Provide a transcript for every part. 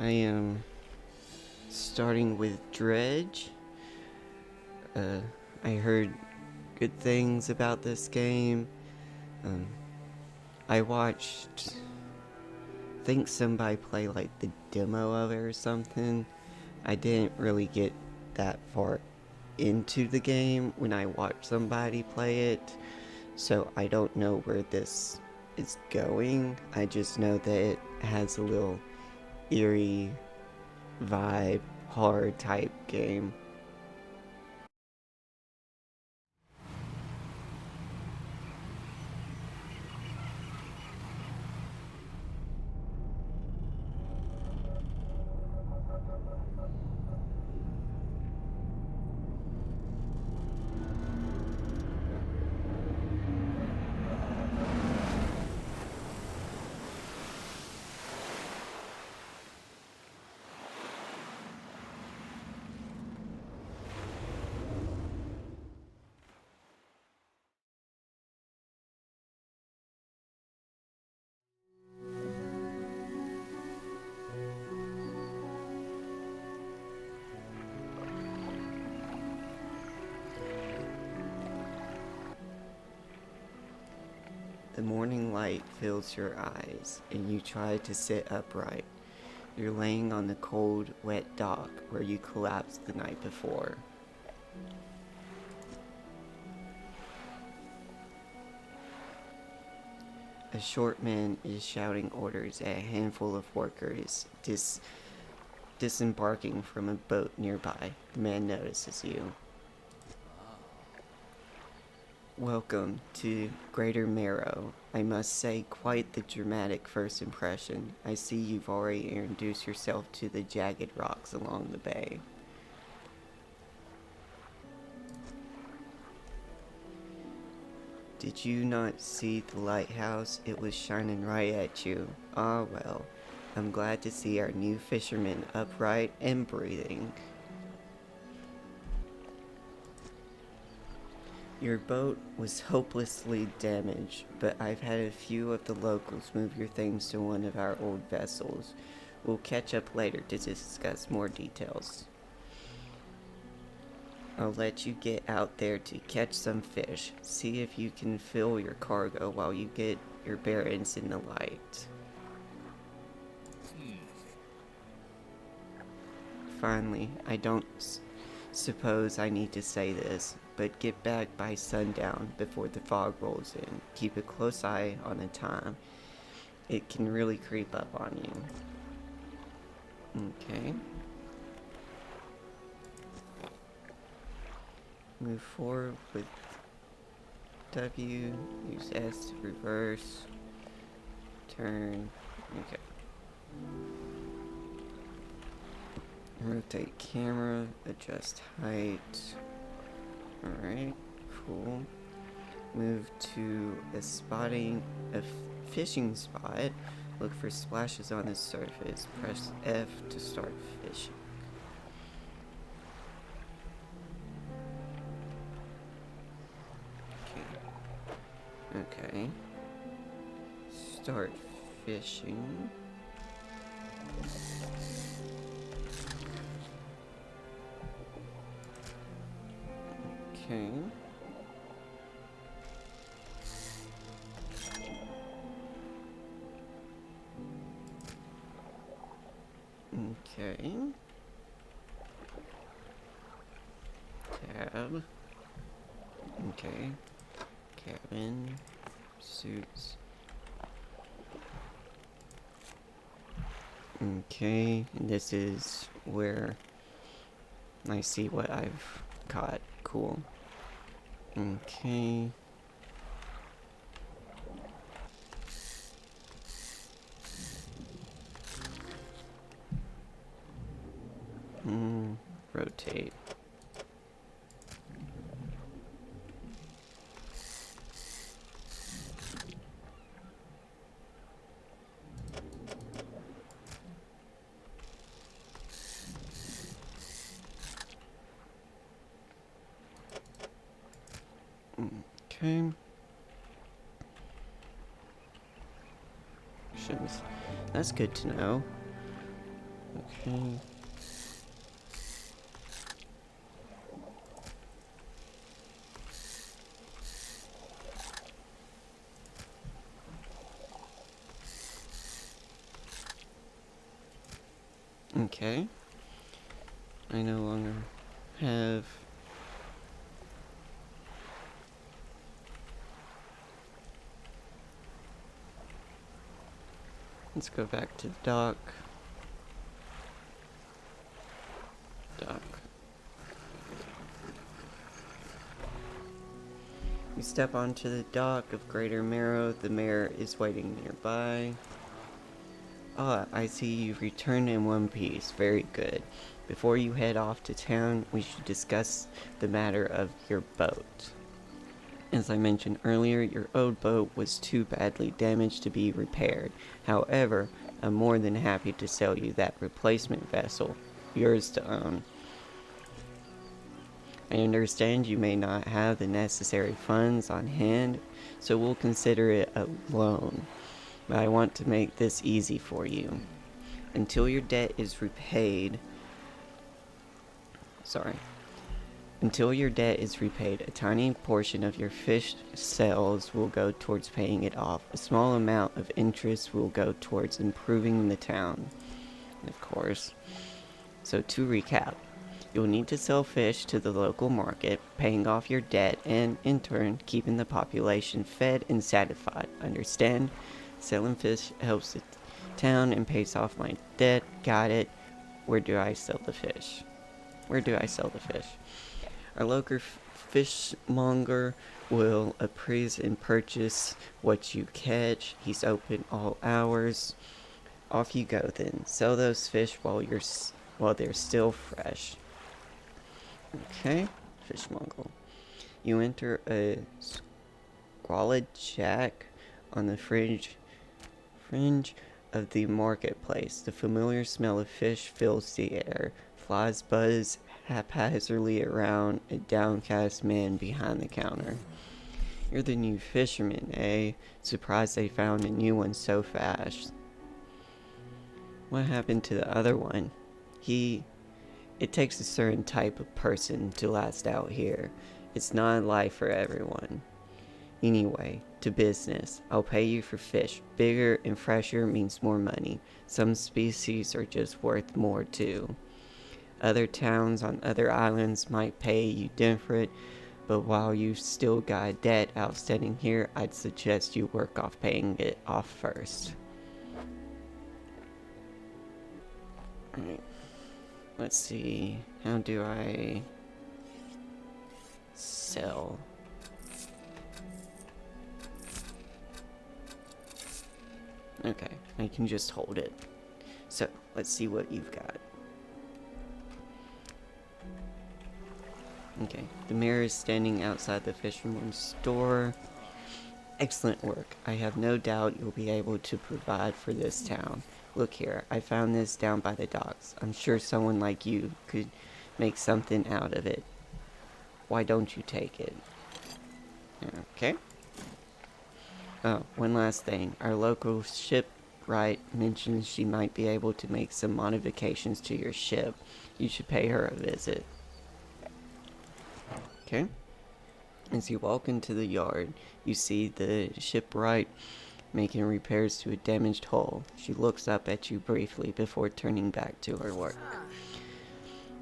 I am starting with Dredge. Uh, I heard good things about this game. Um, I watched, I think somebody play like the demo of it or something. I didn't really get that far into the game when I watched somebody play it, so I don't know where this is going. I just know that it has a little eerie vibe, horror type game. The morning light fills your eyes, and you try to sit upright. You're laying on the cold, wet dock where you collapsed the night before. A short man is shouting orders at a handful of workers disembarking from a boat nearby. The man notices you. Welcome to Greater Marrow. I must say, quite the dramatic first impression. I see you've already introduced yourself to the jagged rocks along the bay. Did you not see the lighthouse? It was shining right at you. Ah, well, I'm glad to see our new fisherman upright and breathing. Your boat was hopelessly damaged, but I've had a few of the locals move your things to one of our old vessels. We'll catch up later to discuss more details. I'll let you get out there to catch some fish. See if you can fill your cargo while you get your bearings in the light. Finally, I don't suppose I need to say this, but get back by sundown before the fog rolls in. Keep a close eye on the time. It can really creep up on you. Okay. Move forward with W. Use S to reverse. Turn. Okay. Rotate camera. Adjust height. Alright. Cool. Move to a fishing spot. Look for splashes on the surface. Press F to start fishing. Okay. Start fishing. Okay. Okay. Tab. Okay. Cabin. Suits. Okay, and this is where I see what I've caught. Cool. Okay. Rotate. Okay. That's good to know. Okay. Okay. I no longer have... Let's go back to dock. Dock. You step onto the dock of Greater Marrow. The mayor is waiting nearby. Ah, I see you've returned in one piece. Very good. Before you head off to town, we should discuss the matter of your boat. As I mentioned earlier, your old boat was too badly damaged to be repaired. However, I'm more than happy to sell you that replacement vessel, yours to own. I understand you may not have the necessary funds on hand, so we'll consider it a loan. But I want to make this easy for you. Until your debt is repaid, a tiny portion of your fish sales will go towards paying it off. A small amount of interest will go towards improving the town, of course. So to recap, you'll need to sell fish to the local market, paying off your debt, and in turn, keeping the population fed and satisfied. Understand? Selling fish helps the town and pays off my debt. Got it. Where do I sell the fish? Our local fishmonger will appraise and purchase what you catch. He's open all hours. Off you go then. Sell those fish while they're still fresh. Okay, fishmonger. You enter a squalid shack on the fringe of the marketplace. The familiar smell of fish fills the air. Flies buzz haphazardly around a downcast man behind the counter. You're the new fisherman, eh? Surprised they found a new one so fast. What happened to the other one? It takes a certain type of person to last out here. It's not life for everyone. Anyway, to business. I'll pay you for fish. Bigger and fresher means more money. Some species are just worth more too. Other towns on other islands might pay you different, but while you've still got a debt outstanding here, I'd suggest you work off paying it off first. Alright. Let's see. How do I sell? Okay, I can just hold it. So, let's see what you've got. Okay, the mayor is standing outside the fisherman's store. Excellent work. I have no doubt you'll be able to provide for this town. Look here, I found this down by the docks. I'm sure someone like you could make something out of it. Why don't you take it? Okay. Oh, one last thing. Our local shipwright mentioned she might be able to make some modifications to your ship. You should pay her a visit. Okay. As you walk into the yard, you see the shipwright making repairs to a damaged hull. She looks up at you briefly before turning back to her work.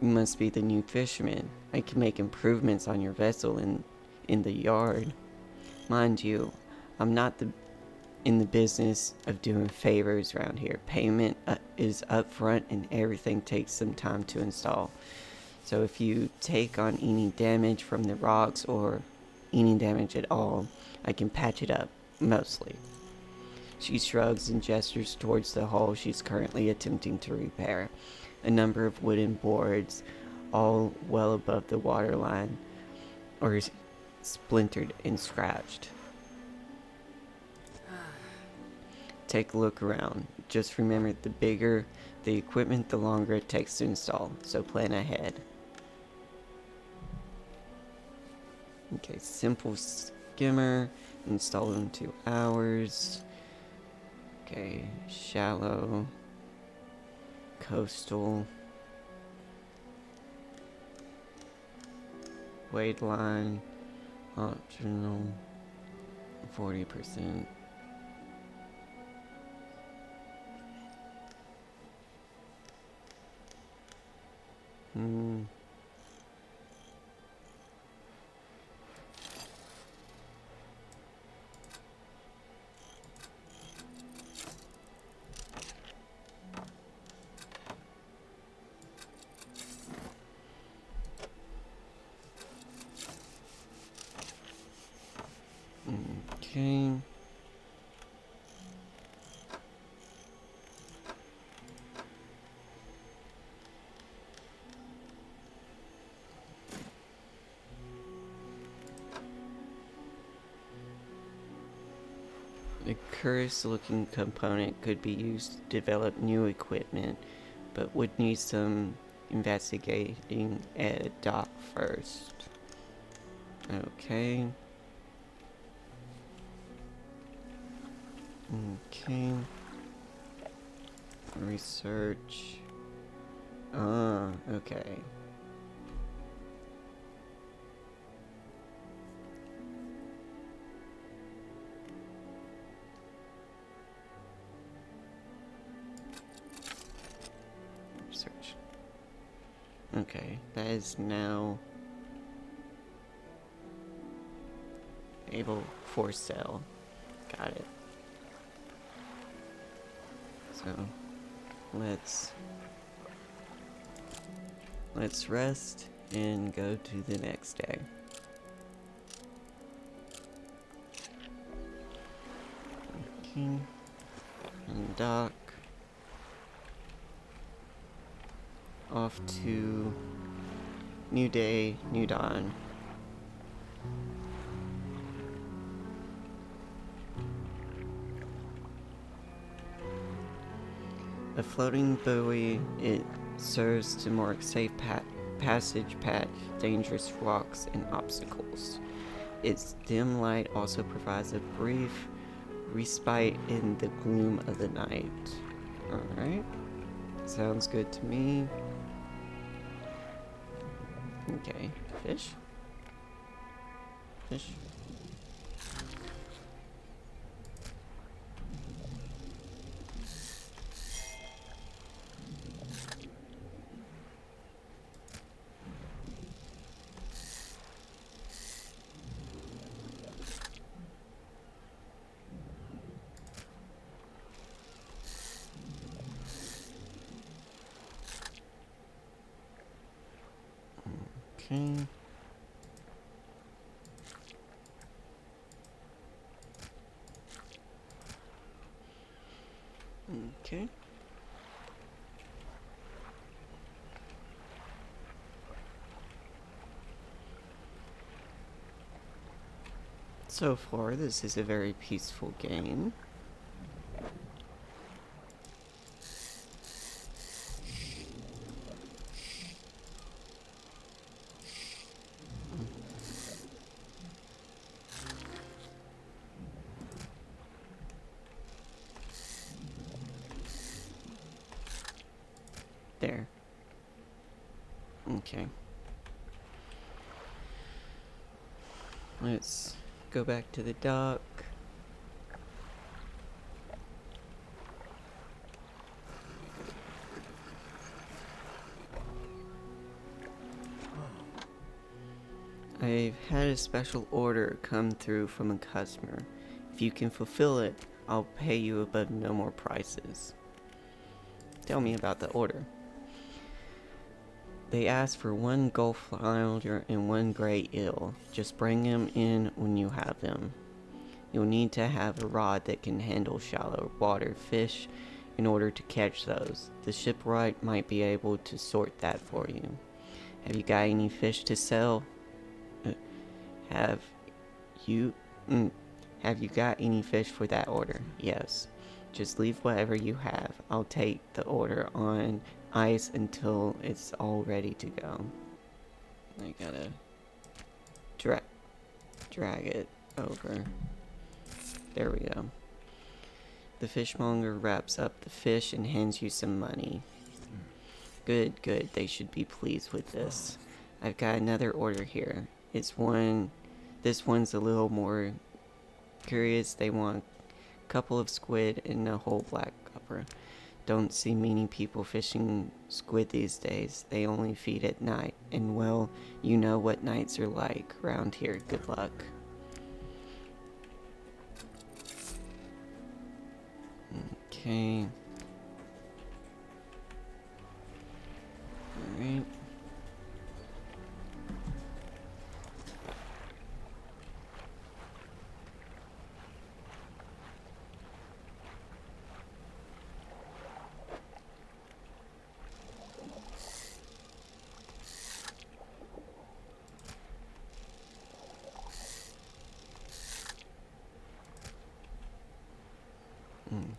You must be the new fisherman. I can make improvements on your vessel in the yard. Mind you, I'm not in the business of doing favors around here. Payment is upfront and everything takes some time to install. So if you take on any damage from the rocks or any damage at all, I can patch it up, mostly. She shrugs and gestures towards the hull she's currently attempting to repair. A number of wooden boards, all well above the waterline, are splintered and scratched. Take a look around. Just remember, the bigger the equipment, the longer it takes to install, so plan ahead. Okay, simple skimmer, install in 2 hours. Okay, shallow coastal. Weight line, optional, 40%. Okay. The cursed looking component could be used to develop new equipment, but would need some investigating at a dock first. Okay. Okay. Research. Okay. Research. Okay, that is now able for sale. Got it. So let's rest and go to the next day. Okay. And dock. Off to new day, new dawn. A floating buoy, it serves to mark safe passage past dangerous rocks and obstacles. Its dim light also provides a brief respite in the gloom of the night. Alright, sounds good to me. Okay, fish? Fish? Okay. Okay. So far, this is a very peaceful game. There. Okay. Let's go back to the dock. I've had a special order come through from a customer. If you can fulfill it, I'll pay you above no more prices. Tell me about the order. They asked for 1 Gulf flounder and 1 gray eel. Just bring them in when you have them. You'll need to have a rod that can handle shallow water fish in order to catch those. The shipwright might be able to sort that for you. Have you got any fish to sell? Have you got any fish for that order? Yes. Just leave whatever you have. I'll take the order on ice until it's all ready to go. I gotta drag it over. There we go. The fishmonger wraps up the fish and hands you some money. Good, good. They should be pleased with this. I've got another order here. This one's a little more curious. They want a couple of squid and a whole black gupper. Don't see many people fishing squid these days. They only feed at night. And well, you know what nights are like around here. Good luck. Okay. Alright.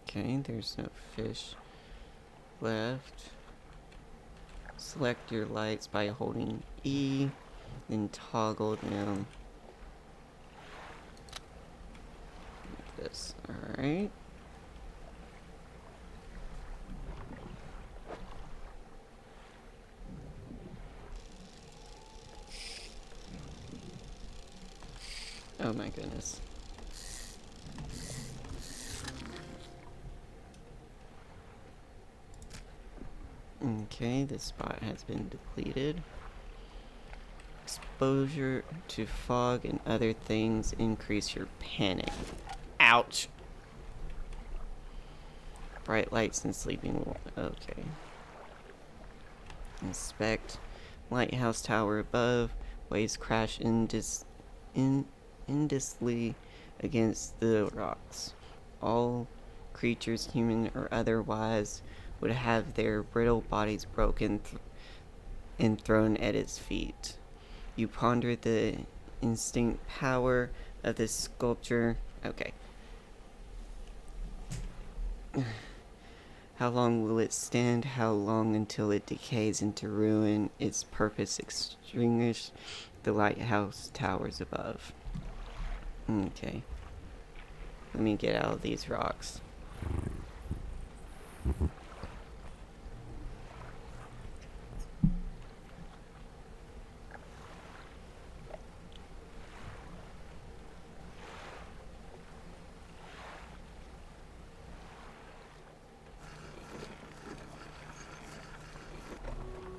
Okay, there's no fish left. Select your lights by holding E, then toggle them. Like this, alright. Oh my goodness. Okay, this spot has been depleted. Exposure to fog and other things increase your panic. Ouch! Bright lights and sleeping. Okay. Inspect. Lighthouse tower above. Waves crash indisly against the rocks. All creatures, human or otherwise, would have their brittle bodies broken and thrown at its feet. You ponder the instinct power of this sculpture. Okay. How long will it stand? How long until it decays into ruin, its purpose extinguished? The lighthouse towers above. Okay. Let me get out of these rocks.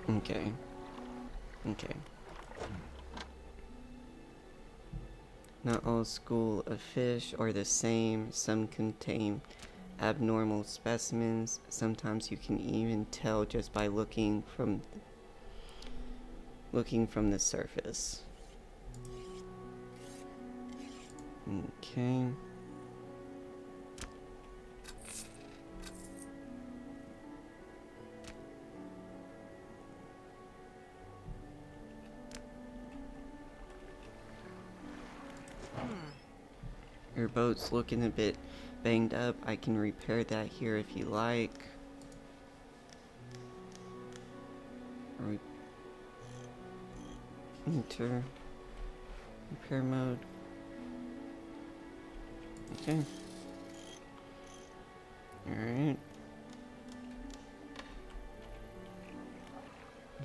Okay. Okay. Not all school of fish are the same. Some contain abnormal specimens. Sometimes you can even tell just by looking from the surface. Okay. Your boat's looking a bit banged up. I can repair that here if you like. Enter repair mode. Okay. Alright.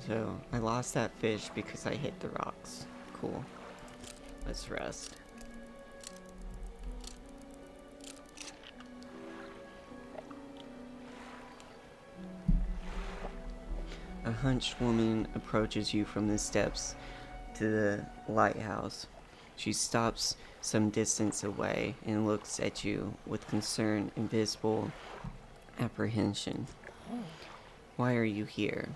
So, I lost that fish because I hit the rocks. Cool. Let's rest. A hunched woman approaches you from the steps to the lighthouse. She stops some distance away and looks at you with concern and visible apprehension. Why are you here?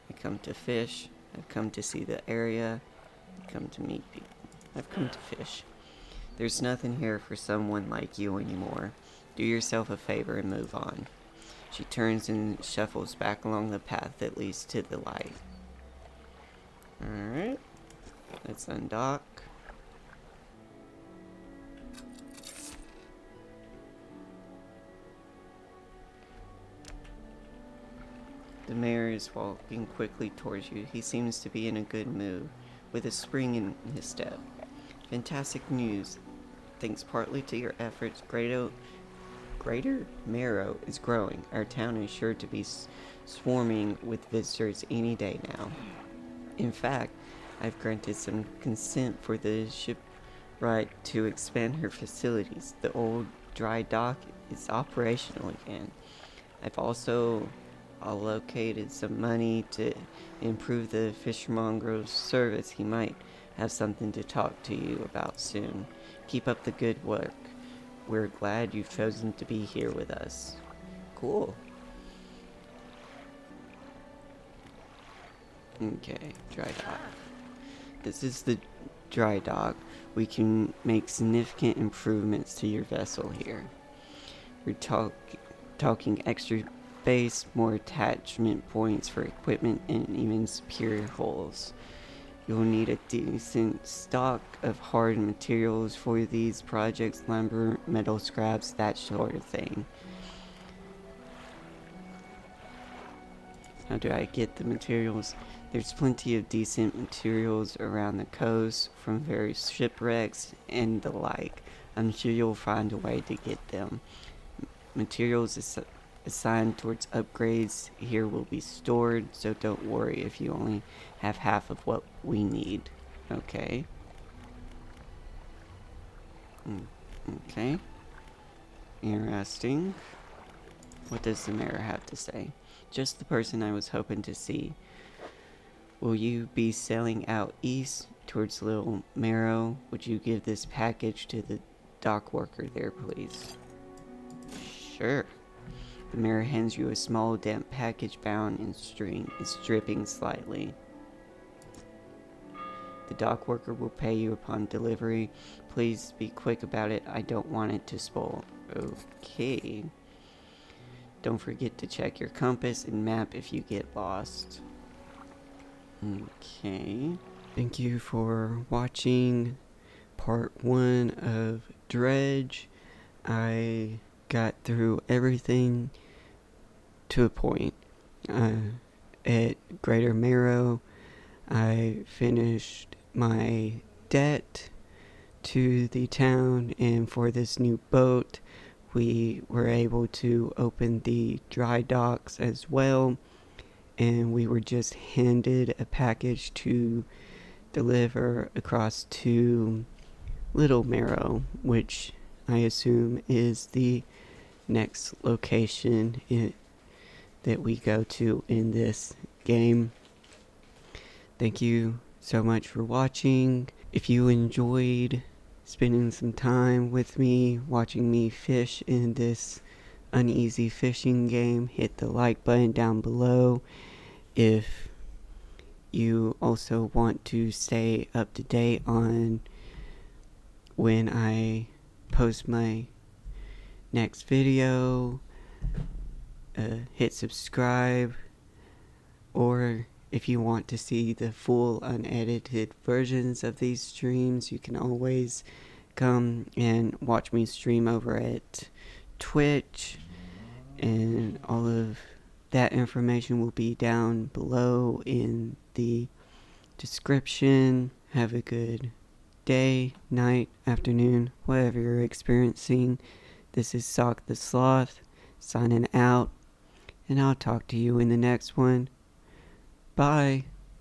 I come to fish. I've come to see the area. I've come to meet people. I've come to fish. There's nothing here for someone like you anymore. Do yourself a favor and move on. She turns and shuffles back along the path that leads to the light. Alright. Let's undock. The mayor is walking quickly towards you. He seems to be in a good mood, with a spring in his step. Fantastic news. Thanks partly to your efforts, great Greater Marrow is growing. Our town is sure to be swarming with visitors any day now. In fact, I've granted some consent for the shipwright to expand her facilities. The old dry dock is operational again. I've also allocated some money to improve the fishmonger's service. He might have something to talk to you about soon. Keep up the good work. We're glad you've chosen to be here with us. Cool. Okay, dry dock. This is the dry dock. We can make significant improvements to your vessel here. We're talking extra space, more attachment points for equipment, and even superior hulls. You'll need a decent stock of hard materials for these projects, lumber, metal scraps, that sort of thing. How do I get the materials? There's plenty of decent materials around the coast from various shipwrecks and the like. I'm sure you'll find a way to get them. Materials assigned towards upgrades here will be stored, so don't worry if you only have half of what we need. Okay. Okay. Interesting. What does the mayor have to say? Just the person I was hoping to see. Will you be sailing out east towards Little Marrow? Would you give this package to the dock worker there, please? Sure. The mayor hands you a small damp package bound in string. It's dripping slightly. The dock worker will pay you upon delivery. Please be quick about it. I don't want it to spoil. Okay. Don't forget to check your compass and map if you get lost. Okay. Thank you for watching part 1 of Dredge. I got through everything to a point. At Greater Marrow, I finished my debt to the town, and for this new boat, we were able to open the dry docks as well, and we were just handed a package to deliver across to Little Marrow, which I assume is the next location that we go to in this game. Thank you so much for watching. If you enjoyed spending some time with me, watching me fish in this uneasy fishing game, hit the like button down below. If you also want to stay up to date on when I post my next video, hit subscribe, or if you want to see the full unedited versions of these streams, you can always come and watch me stream over at Twitch, and all of that information will be down below in the description. Have a good day, night, afternoon, whatever you're experiencing. This is Sock the Sloth signing out, and I'll talk to you in the next one. Bye.